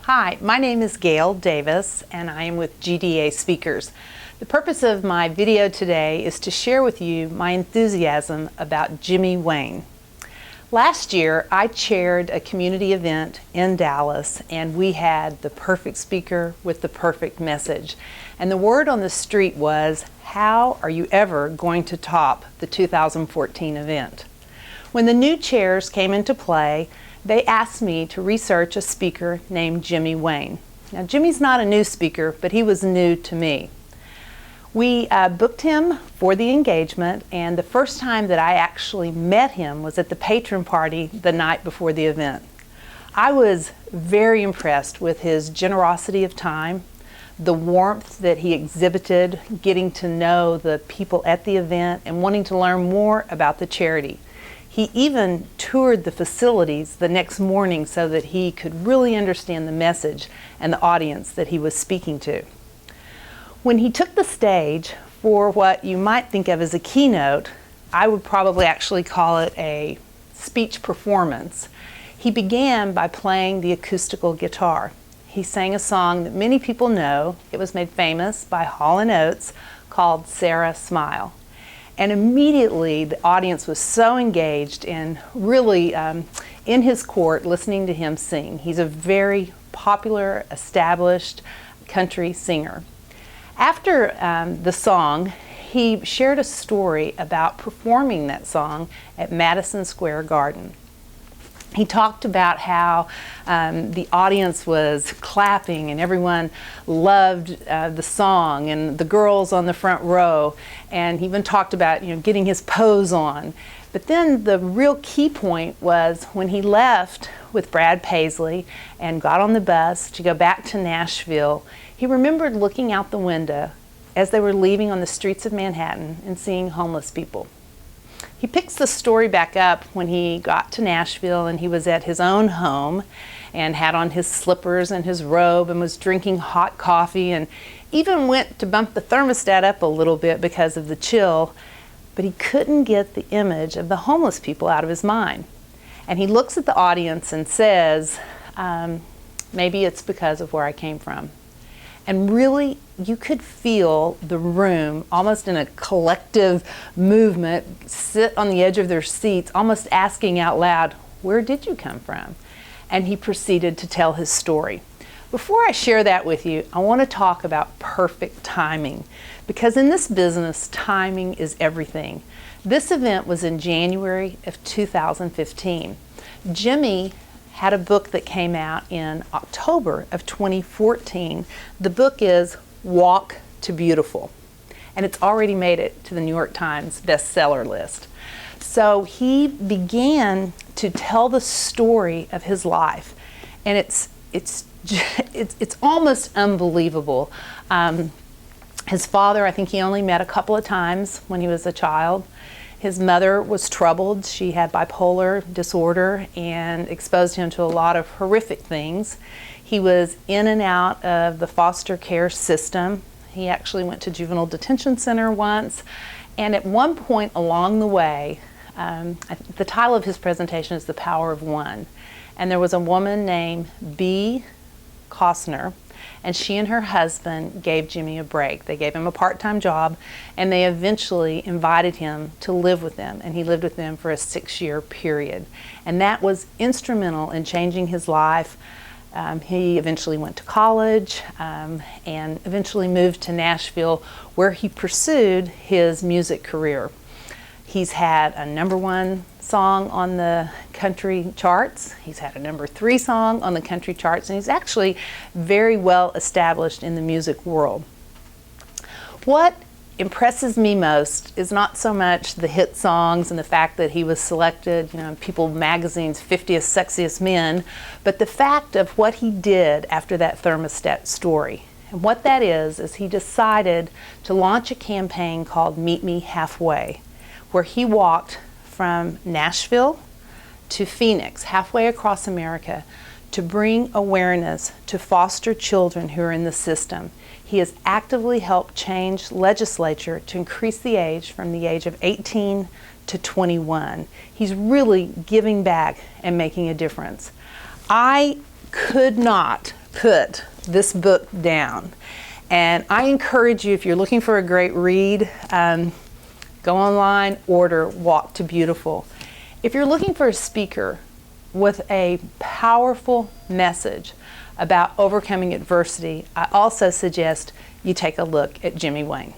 Hi, my name is Gail Davis and I am with GDA Speakers. The purpose of my video today is to share with you my enthusiasm about Jimmy Wayne. Last year I chaired a community event in Dallas and we had the perfect speaker with the perfect message. And the word on the street was, how are you ever going to top the 2014 event? When the new chairs came into play, they asked me to research a speaker named Jimmy Wayne. Now, Jimmy's not a new speaker, but he was new to me. We booked him for the engagement, and the first time that I actually met him was at the patron party the night before the event. I was very impressed with his generosity of time, the warmth that he exhibited, getting to know the people at the event and wanting to learn more about the charity. He even toured the facilities the next morning so that he could really understand the message and the audience that he was speaking to. When he took the stage for what you might think of as a keynote, I would probably actually call it a speech performance. He began by playing the acoustical guitar. He sang a song that many people know. It was made famous by Hall & Oates called Sarah Smile. And immediately the audience was so engaged and really in his court listening to him sing. He's a very popular, established country singer. After the song, he shared a story about performing that song at Madison Square Garden. He talked about how the audience was clapping and everyone loved the song and the girls on the front row, and he even talked about getting his pose on. But then the real key point was when he left with Brad Paisley and got on the bus to go back to Nashville, he remembered looking out the window as they were leaving on the streets of Manhattan and seeing homeless people. He picks the story back up when he got to Nashville and he was at his own home and had on his slippers and his robe and was drinking hot coffee and even went to bump the thermostat up a little bit because of the chill, but he couldn't get the image of the homeless people out of his mind. And he looks at the audience and says, maybe it's because of where I came from. And really, you could feel the room, almost in a collective movement, sit on the edge of their seats, almost asking out loud, where did you come from? And he proceeded to tell his story. Before I share that with you, I want to talk about perfect timing, because in this business, timing is everything. This event was in January of 2015. Jimmy had a book that came out in October of 2014. The book is Walk to Beautiful, and it's already made it to the New York Times bestseller list. So he began to tell the story of his life, and it's almost unbelievable. His father, I think he only met a couple of times when he was a child. His mother was troubled. She had bipolar disorder and exposed him to a lot of horrific things. He was in and out of the foster care system. He actually went to juvenile detention center once. And at one point along the way, the title of his presentation is The Power of One. And there was a woman named B. Costner, and she and her husband gave Jimmy a break. They gave him a part-time job, and they eventually invited him to live with them, and he lived with them for a 6-year period. And that was instrumental in changing his life. He eventually went to college and eventually moved to Nashville, where he pursued his music career. He's had a #1 song on the country charts. He's had a #3 song on the country charts, and he's actually very well established in the music world. What impresses me most is not so much the hit songs and the fact that he was selected, People magazine's 50th Sexiest Men, but the fact of what he did after that thermostat story. And what that is he decided to launch a campaign called Meet Me Halfway, where he walked from Nashville to Phoenix, halfway across America, to bring awareness to foster children who are in the system. He has actively helped change legislature to increase the age from the age of 18 to 21. He's really giving back and making a difference. I could not put this book down. And I encourage you, if you're looking for a great read, go online, order Walk to Beautiful. If you're looking for a speaker with a powerful message about overcoming adversity, I also suggest you take a look at Jimmy Wayne.